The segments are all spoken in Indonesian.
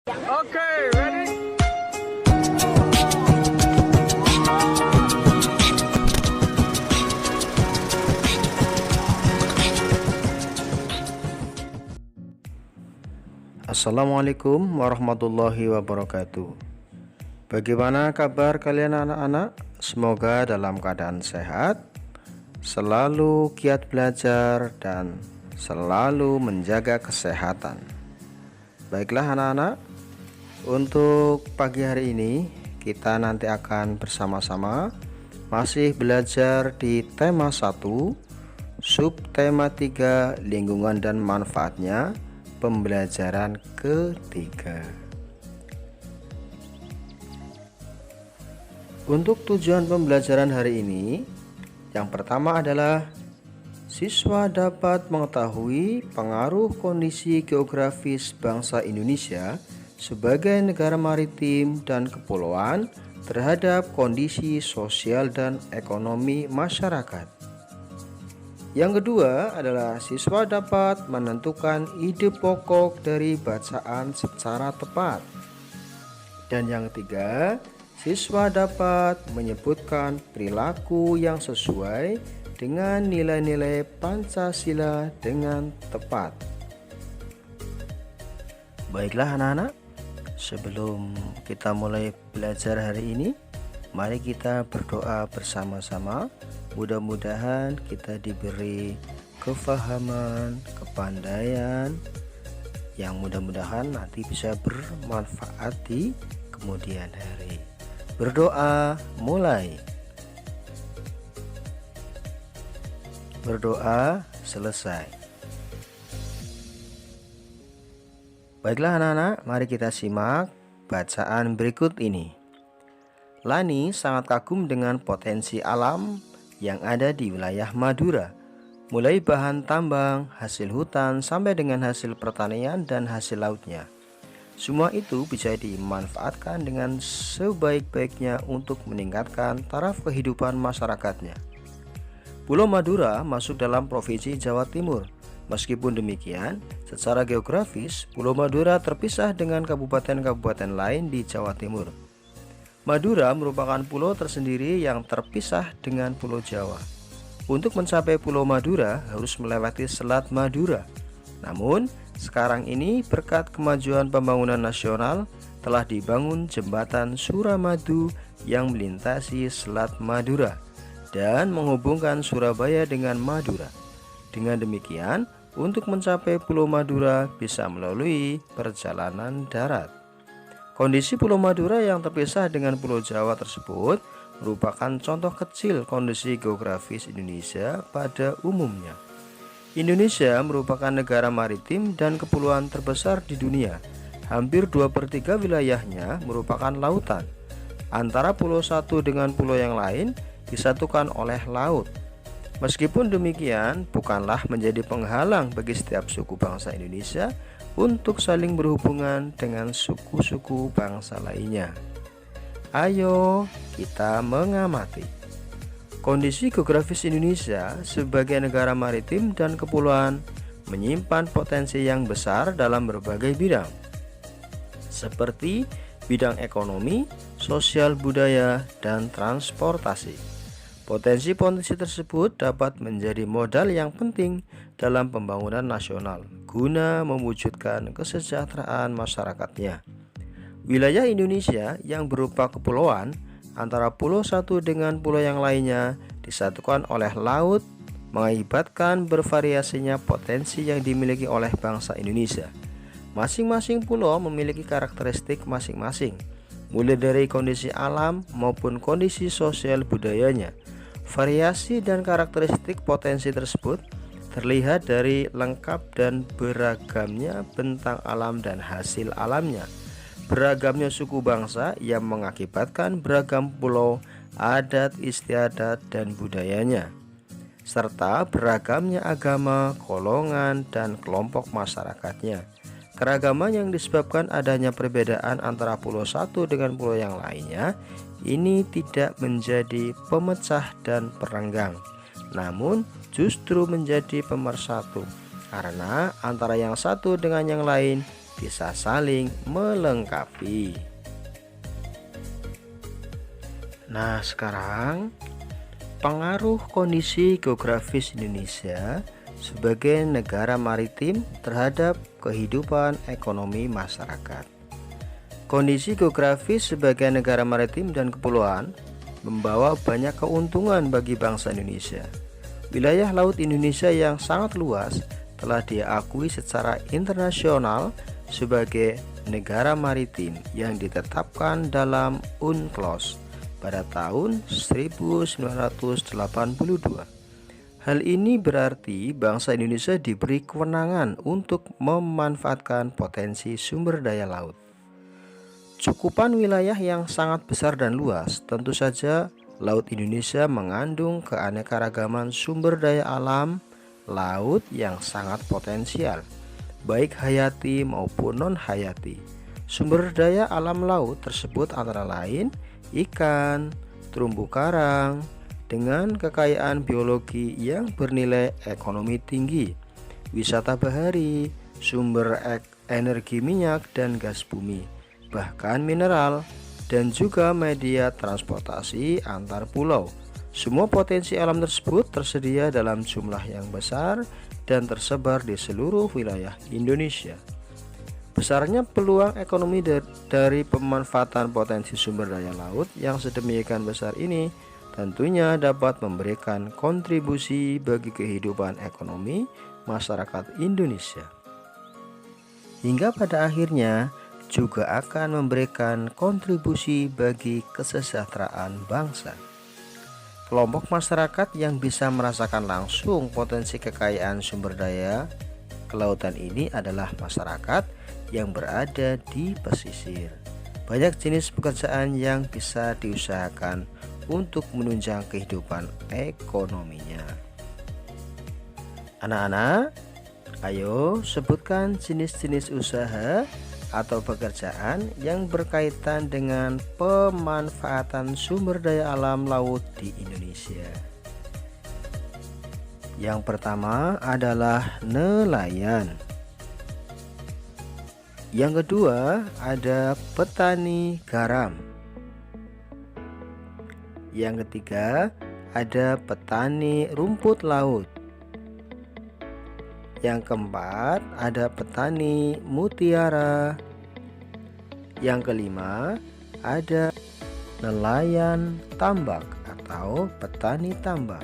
Okay, ready? Assalamualaikum warahmatullahi wabarakatuh. Bagaimana kabar kalian anak-anak? Semoga dalam keadaan sehat, selalu giat belajar dan selalu menjaga kesehatan. Baiklah anak-anak, untuk pagi hari ini kita nanti akan bersama-sama masih belajar di tema 1, subtema 3, lingkungan dan manfaatnya, pembelajaran ketiga. Untuk tujuan pembelajaran hari ini, yang pertama adalah siswa dapat mengetahui pengaruh kondisi geografis bangsa Indonesia sebagai negara maritim dan kepulauan terhadap kondisi sosial dan ekonomi masyarakat. Yang kedua adalah siswa dapat menentukan ide pokok dari bacaan secara tepat. Dan yang ketiga, siswa dapat menyebutkan perilaku yang sesuai dengan nilai-nilai Pancasila dengan tepat. Baiklah anak-anak, sebelum kita mulai belajar hari ini, mari kita berdoa bersama-sama. Mudah-mudahan kita diberi kefahaman, kepandaian yang mudah-mudahan nanti bisa bermanfaat di kemudian hari. Berdoa mulai. Berdoa selesai. Baiklah anak-anak, mari kita simak bacaan berikut ini. Lani sangat kagum dengan potensi alam yang ada di wilayah Madura, mulai bahan tambang, hasil hutan, sampai dengan hasil pertanian dan hasil lautnya. Semua itu bisa dimanfaatkan dengan sebaik-baiknya untuk meningkatkan taraf kehidupan masyarakatnya. Pulau Madura masuk dalam Provinsi Jawa Timur. Meskipun demikian, secara geografis, Pulau Madura terpisah dengan kabupaten-kabupaten lain di Jawa Timur. Madura merupakan pulau tersendiri yang terpisah dengan Pulau Jawa. Untuk mencapai Pulau Madura harus melewati Selat Madura. Namun, sekarang ini berkat kemajuan pembangunan nasional telah dibangun jembatan Suramadu yang melintasi Selat Madura dan menghubungkan Surabaya dengan Madura. Dengan demikian, untuk mencapai Pulau Madura bisa melalui perjalanan darat. Kondisi Pulau Madura yang terpisah dengan Pulau Jawa tersebut merupakan contoh kecil kondisi geografis Indonesia pada umumnya. Indonesia merupakan negara maritim dan kepulauan terbesar di dunia. Hampir 2/3 wilayahnya merupakan lautan. Antara pulau satu dengan pulau yang lain disatukan oleh laut. Meskipun demikian, bukanlah menjadi penghalang bagi setiap suku bangsa Indonesia untuk saling berhubungan dengan suku-suku bangsa lainnya. Ayo kita mengamati kondisi geografis Indonesia sebagai negara maritim dan kepulauan menyimpan potensi yang besar dalam berbagai bidang, seperti bidang ekonomi, sosial budaya, dan transportasi. Potensi-potensi tersebut dapat menjadi modal yang penting dalam pembangunan nasional guna mewujudkan kesejahteraan masyarakatnya. Wilayah Indonesia yang berupa kepulauan antara pulau satu dengan pulau yang lainnya disatukan oleh laut mengakibatkan bervariasinya potensi yang dimiliki oleh bangsa Indonesia. Masing-masing pulau memiliki karakteristik masing-masing, mulai dari kondisi alam maupun kondisi sosial budayanya. Variasi dan karakteristik potensi tersebut terlihat dari lengkap dan beragamnya bentang alam dan hasil alamnya, beragamnya suku bangsa yang mengakibatkan beragam pulau, adat istiadat dan budayanya, serta beragamnya agama, golongan, dan kelompok masyarakatnya. Keragaman yang disebabkan adanya perbedaan antara pulau satu dengan pulau yang lainnya ini tidak menjadi pemecah dan perenggang, namun justru menjadi pemersatu, karena antara yang satu dengan yang lain bisa saling melengkapi. Nah, sekarang pengaruh kondisi geografis Indonesia sebagai negara maritim terhadap kehidupan ekonomi masyarakat. Kondisi geografis sebagai negara maritim dan kepulauan membawa banyak keuntungan bagi bangsa Indonesia. Wilayah laut Indonesia yang sangat luas telah diakui secara internasional sebagai negara maritim yang ditetapkan dalam UNCLOS pada tahun 1982. Hal ini berarti bangsa Indonesia diberi kewenangan untuk memanfaatkan potensi sumber daya laut. Cakupan wilayah yang sangat besar dan luas, tentu saja Laut Indonesia mengandung keanekaragaman sumber daya alam laut yang sangat potensial, baik hayati maupun non-hayati. Sumber daya alam laut tersebut antara lain ikan, terumbu karang, dengan kekayaan biologi yang bernilai ekonomi tinggi, wisata bahari, sumber energi minyak dan gas bumi, bahkan mineral, dan juga media transportasi antar pulau. Semua potensi alam tersebut tersedia dalam jumlah yang besar dan tersebar di seluruh wilayah Indonesia. Besarnya peluang ekonomi dari pemanfaatan potensi sumber daya laut yang sedemikian besar ini tentunya dapat memberikan kontribusi bagi kehidupan ekonomi masyarakat Indonesia, hingga pada akhirnya juga akan memberikan kontribusi bagi kesejahteraan bangsa. Kelompok masyarakat yang bisa merasakan langsung potensi kekayaan sumber daya kelautan ini adalah masyarakat yang berada di pesisir. Banyak jenis pekerjaan yang bisa diusahakan untuk menunjang kehidupan ekonominya. Anak-anak, ayo sebutkan jenis-jenis usaha atau pekerjaan yang berkaitan dengan pemanfaatan sumber daya alam laut di Indonesia. Yang pertama adalah nelayan. Yang kedua ada petani garam. Yang ketiga ada petani rumput laut. Yang keempat ada petani mutiara. Yang kelima ada nelayan tambak atau petani tambak.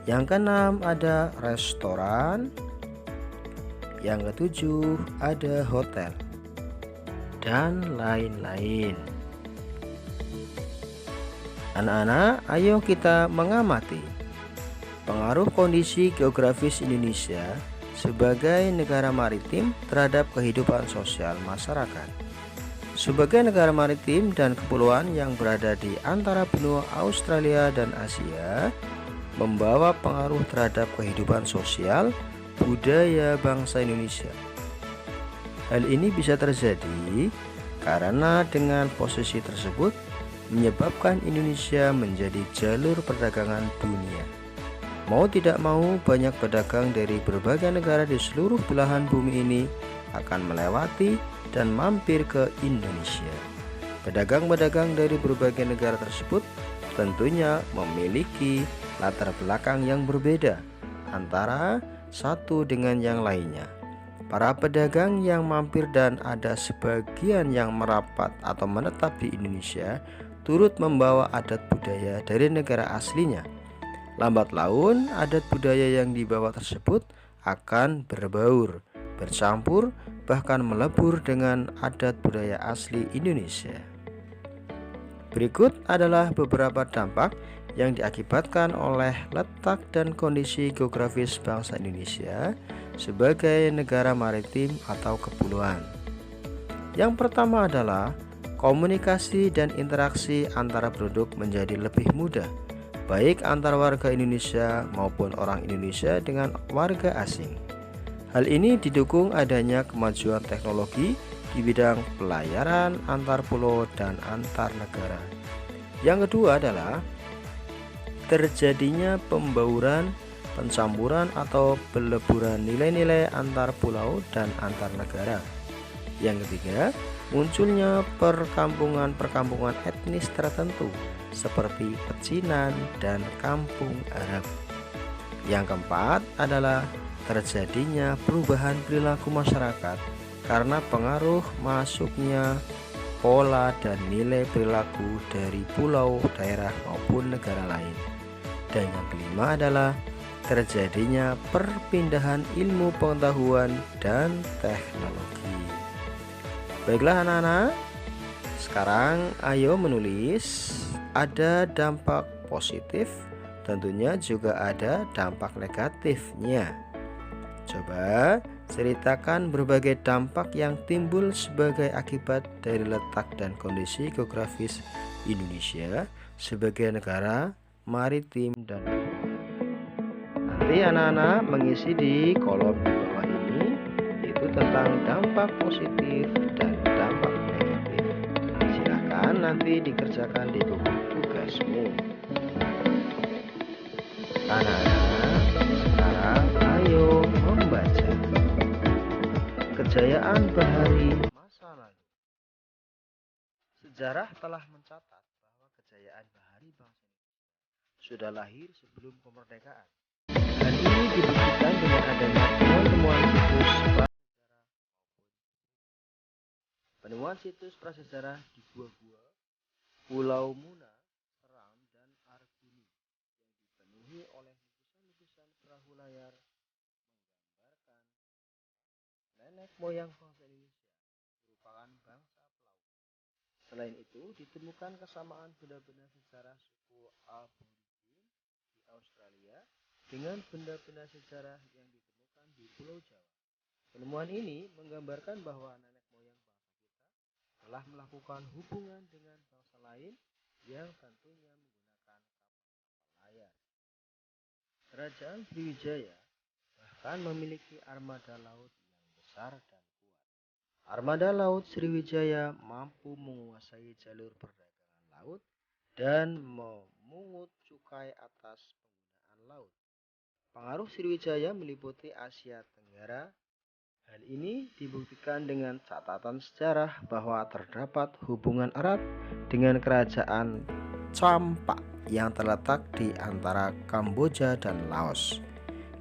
Yang keenam ada restoran. Yang ketujuh ada hotel dan lain-lain. Anak-anak, ayo kita mengamati pengaruh kondisi geografis Indonesia sebagai negara maritim terhadap kehidupan sosial masyarakat. Sebagai negara maritim dan kepulauan yang berada di antara benua Australia dan Asia, membawa pengaruh terhadap kehidupan sosial budaya bangsa Indonesia. Hal ini bisa terjadi karena dengan posisi tersebut menyebabkan Indonesia menjadi jalur perdagangan dunia. Mau tidak mau, banyak pedagang dari berbagai negara di seluruh belahan bumi ini akan melewati dan mampir ke Indonesia. Pedagang-pedagang dari berbagai negara tersebut tentunya memiliki latar belakang yang berbeda antara satu dengan yang lainnya. Para pedagang yang mampir dan ada sebagian yang merapat atau menetap di Indonesia turut membawa adat budaya dari negara aslinya. Lambat laun, adat budaya yang dibawa tersebut akan berbaur, bercampur, bahkan melebur dengan adat budaya asli Indonesia. Berikut adalah beberapa dampak yang diakibatkan oleh letak dan kondisi geografis bangsa Indonesia sebagai negara maritim atau kepulauan. Yang pertama adalah komunikasi dan interaksi antara penduduk menjadi lebih mudah, baik antar warga Indonesia maupun orang Indonesia dengan warga asing. Hal ini didukung adanya kemajuan teknologi di bidang pelayaran antar pulau dan antar negara. Yang kedua adalah terjadinya pembauran, pencampuran atau peleburan nilai-nilai antar pulau dan antar negara. Yang ketiga, munculnya perkampungan-perkampungan etnis tertentu seperti pecinan dan kampung Arab. Yang keempat adalah terjadinya perubahan perilaku masyarakat karena pengaruh masuknya pola dan nilai perilaku dari pulau, daerah maupun negara lain. Dan yang kelima adalah terjadinya perpindahan ilmu pengetahuan dan teknologi. Baiklah anak-anak, sekarang ayo menulis. Ada dampak positif, tentunya juga ada dampak negatifnya. Coba ceritakan berbagai dampak yang timbul sebagai akibat dari letak dan kondisi geografis Indonesia sebagai negara maritim dan nanti anak-anak mengisi di kolom di bawah ini, yaitu tentang dampak positif dan dampak negatif. Silakan nanti dikerjakan di buku tugasmu. Anak-anak, sekarang ayo membaca. Kejayaan bahari masa lalu. Sejarah telah mencatat bahwa kejayaan bahari bangsa Indonesia sudah lahir sebelum kemerdekaan. Hal ini dibuktikan dengan adanya penemuan situs prasejarah di gua-gua, Pulau Muna, Seram, dan Arguni yang dipenuhi oleh lukisan-lukisan perahu layar menggambarkan nenek moyang bangsa Indonesia merupakan bangsa pelaut. Selain itu, ditemukan kesamaan benda-benda sejarah suku aborigin di Australia dengan benda-benda sejarah yang ditemukan di Pulau Jawa. Penemuan ini menggambarkan bahwa nenek moyang bangsa kita telah melakukan hubungan dengan bangsa lain yang tentunya menggunakan kapal layar. Kerajaan Sriwijaya bahkan memiliki armada laut yang besar dan kuat. Armada laut Sriwijaya mampu menguasai jalur perdagangan laut dan memungut cukai atas penggunaan laut. Pengaruh Sriwijaya meliputi Asia Tenggara. Hal ini dibuktikan dengan catatan sejarah bahwa terdapat hubungan erat dengan kerajaan Champa yang terletak di antara Kamboja dan Laos.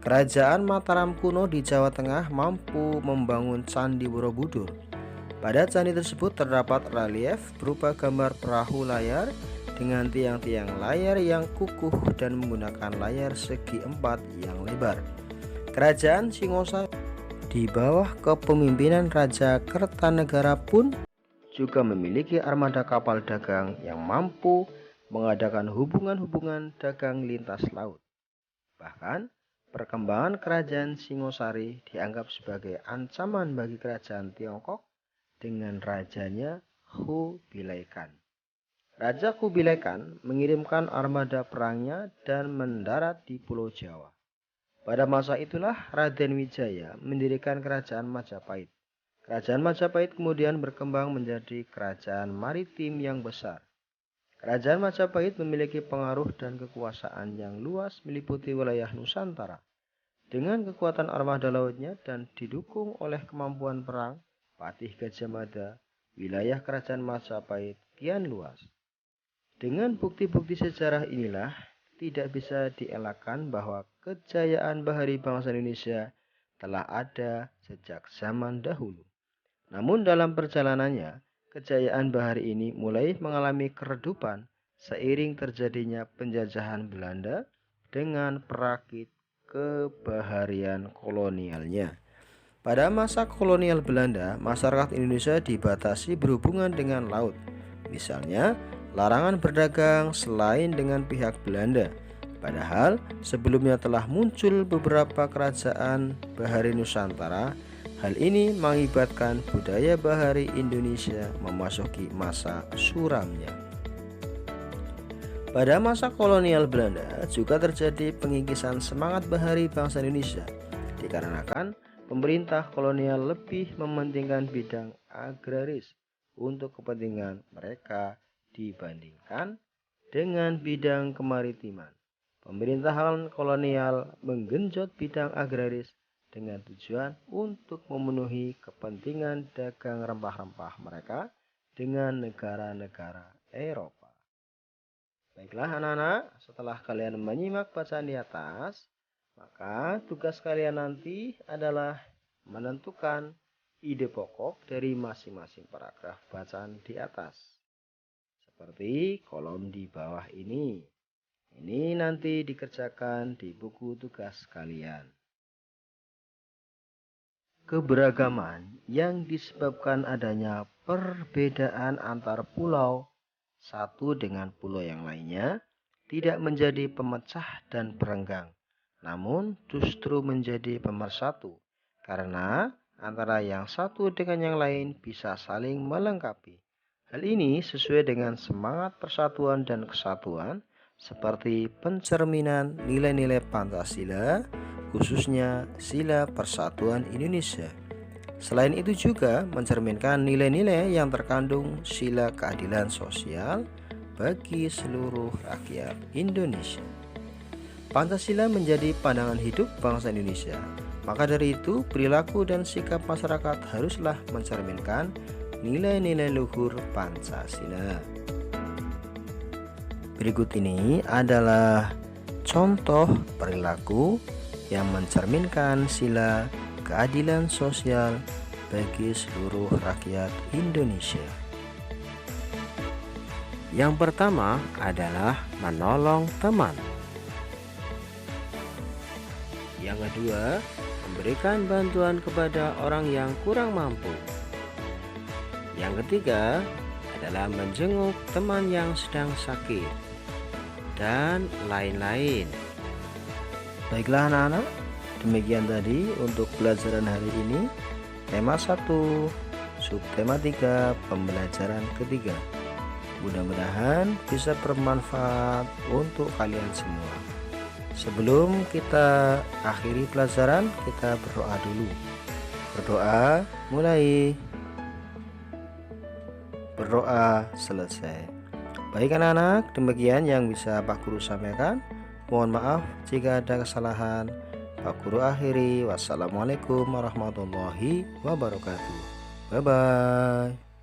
Kerajaan Mataram kuno di Jawa Tengah mampu membangun Candi Borobudur. Pada candi tersebut terdapat relief berupa gambar perahu layar dengan tiang-tiang layar yang kukuh dan menggunakan layar segi empat yang lebar. Kerajaan Singosari di bawah kepemimpinan Raja Kertanegara pun juga memiliki armada kapal dagang yang mampu mengadakan hubungan-hubungan dagang lintas laut. Bahkan, perkembangan kerajaan Singosari dianggap sebagai ancaman bagi kerajaan Tiongkok dengan rajanya Kubilai Khan. Raja Kubilai Khan mengirimkan armada perangnya dan mendarat di Pulau Jawa. Pada masa itulah Raden Wijaya mendirikan kerajaan Majapahit. Kerajaan Majapahit kemudian berkembang menjadi kerajaan maritim yang besar. Kerajaan Majapahit memiliki pengaruh dan kekuasaan yang luas meliputi wilayah Nusantara. Dengan kekuatan armada lautnya dan didukung oleh kemampuan perang, Patih Gajah Mada, wilayah kerajaan Majapahit kian luas. Dengan bukti-bukti sejarah inilah, tidak bisa dielakkan bahwa kejayaan bahari bangsa Indonesia telah ada sejak zaman dahulu. Namun dalam perjalanannya, kejayaan bahari ini mulai mengalami keredupan seiring terjadinya penjajahan Belanda dengan perakit kebaharian kolonialnya. Pada masa kolonial Belanda, masyarakat Indonesia dibatasi berhubungan dengan laut. Misalnya, larangan berdagang selain dengan pihak Belanda. Padahal sebelumnya telah muncul beberapa kerajaan bahari Nusantara. Hal ini mengakibatkan budaya bahari Indonesia memasuki masa suramnya. Pada masa kolonial Belanda juga terjadi pengikisan semangat bahari bangsa Indonesia dikarenakan pemerintah kolonial lebih mementingkan bidang agraris untuk kepentingan mereka dibandingkan dengan bidang kemaritiman. Pemerintahan kolonial menggenjot bidang agraris dengan tujuan untuk memenuhi kepentingan dagang rempah-rempah mereka dengan negara-negara Eropa. Baiklah anak-anak, setelah kalian menyimak bacaan di atas, maka tugas kalian nanti adalah menentukan ide pokok dari masing-masing paragraf bacaan di atas. Seperti kolom di bawah ini. Ini nanti dikerjakan di buku tugas kalian. Keberagaman yang disebabkan adanya perbedaan antar pulau satu dengan pulau yang lainnya tidak menjadi pemecah dan perenggang, namun justru menjadi pemersatu, karena antara yang satu dengan yang lain bisa saling melengkapi. Hal ini sesuai dengan semangat persatuan dan kesatuan seperti pencerminan nilai-nilai Pancasila, khususnya Sila Persatuan Indonesia. Selain itu juga mencerminkan nilai-nilai yang terkandung sila keadilan sosial bagi seluruh rakyat Indonesia. Pancasila menjadi pandangan hidup bangsa Indonesia. Maka dari itu, perilaku dan sikap masyarakat haruslah mencerminkan nilai-nilai luhur Pancasila. Berikut ini adalah contoh perilaku yang mencerminkan sila keadilan sosial bagi seluruh rakyat Indonesia. Yang pertama adalah menolong teman. Yang kedua, memberikan bantuan kepada orang yang kurang mampu. Yang ketiga adalah menjenguk teman yang sedang sakit, dan lain-lain. Baiklah anak-anak, demikian tadi untuk pelajaran hari ini. Tema 1, subtema 3, pembelajaran ketiga. Mudah-mudahan bisa bermanfaat untuk kalian semua. Sebelum kita akhiri pelajaran, kita berdoa dulu. Berdoa mulai. Berdoa selesai. Baik anak-anak, demikian yang bisa Pak Guru sampaikan. Mohon maaf jika ada kesalahan. Pak Guru akhiri. Wassalamualaikum warahmatullahi wabarakatuh. Bye-bye.